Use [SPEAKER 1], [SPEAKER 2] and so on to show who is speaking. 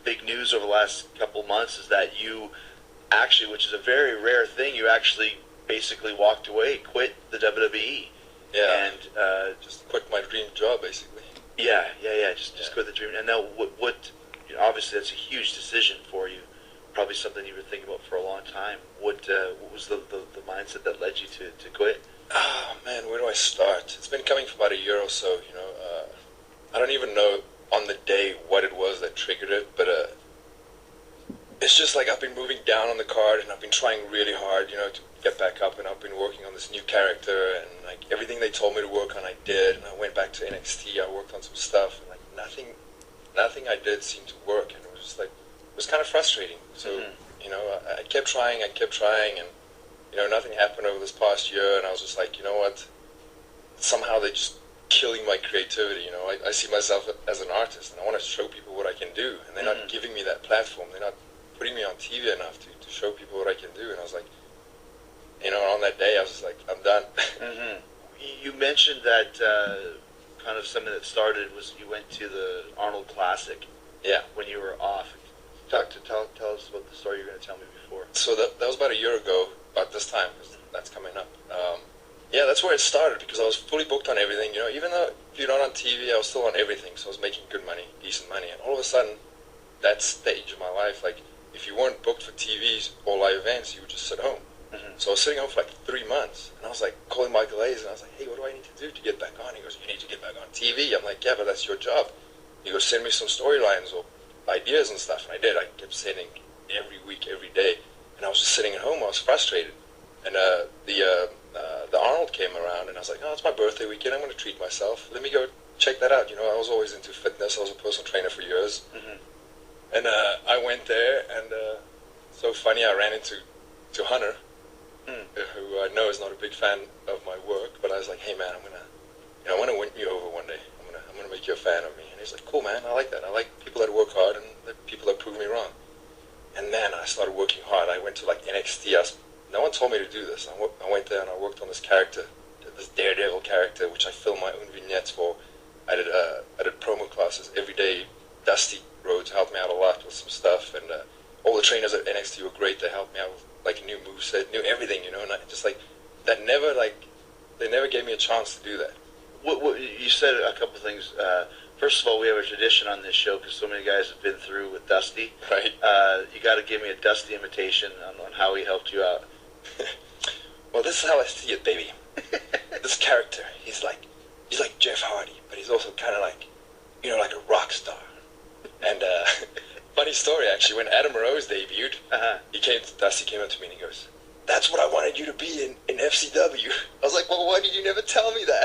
[SPEAKER 1] big news over the last couple months is that you actually, which is a very rare thing, you actually basically walked away, quit the WWE.
[SPEAKER 2] Yeah.
[SPEAKER 1] And
[SPEAKER 2] just quit my dream job, basically.
[SPEAKER 1] Yeah. Just quit the dream. And now, what? Obviously, that's a huge decision for you. Probably something you've been thinking about for a long time. What was the mindset that led you to quit?
[SPEAKER 2] Oh man, where do I start? It's been coming for about a year or so. I don't even know on the day what it was that triggered it, but it's just like I've been moving down on the card, and I've been trying really hard, to get back up, and I've been working on this new character, and like everything they told me to work on, I did, and I went back to NXT, I worked on some stuff, and like nothing I did seemed to work, and it was just like, it was kind of frustrating. So, I kept trying, and, nothing happened over this past year, and I was just like, you know what, somehow they're just killing my creativity. I see myself as an artist, and I want to show people what I can do, and they're not giving me that platform. They're not putting me on TV enough to show people what I can do. And I was like, on that day, I was just like, I'm done.
[SPEAKER 1] You mentioned that kind of something that started was you went to the Arnold Classic.
[SPEAKER 2] Yeah.
[SPEAKER 1] When you were off. Tell us about the story you were going to tell me before.
[SPEAKER 2] So that was about a year ago, about this time, because that's coming up. Yeah, that's where it started, because I was fully booked on everything. Even though if you're not on TV, I was still on everything, so I was making good money, decent money. And all of a sudden, that stage of my life, like, if you weren't booked for TVs or live events, you would just sit home. So I was sitting home for like 3 months, and I was like calling Michael Hayes, and I was like, hey, what do I need to do to get back on? He goes, you need to get back on TV. I'm like, yeah, but that's your job. He goes, send me some storylines or ideas and stuff. And I did. I kept sending every week, every day. And I was just sitting at home. I was frustrated. And the Arnold came around, and I was like, oh, it's my birthday weekend. I'm going to treat myself. Let me go check that out. I was always into fitness. I was a personal trainer for years. And I went there, and so funny, I ran into Hunter, who I know is not a big fan of my work, but I was like, hey man, I want to win you over one day. I'm gonna make you a fan of me. And he's like, cool man, I like that. I like people that work hard and people that prove me wrong. And then I started working hard. I went to like NXT. No one told me to do this. I went there and I worked on this character, this Daredevil character, which I filmed my own vignettes for. I did promo classes every day. Dusty Rhodes helped me out a lot with some stuff, and all the trainers at NXT were great. They helped me out with like a new moveset, knew everything, and I just like that. They never gave me a chance to do that.
[SPEAKER 1] What you said a couple things. First of all, we have a tradition on this show because so many guys have been through with Dusty.
[SPEAKER 2] Right.
[SPEAKER 1] You got to give me a Dusty imitation on how he helped you out.
[SPEAKER 2] Well, this is how I see it, baby. This character, he's like Jeff Hardy, but he's also kind of like, like a rock star. And funny story, actually, when Adam Rose debuted, Dusty came up to me and he goes, that's what I wanted you to be in FCW. I was like, well, why did you never tell me that?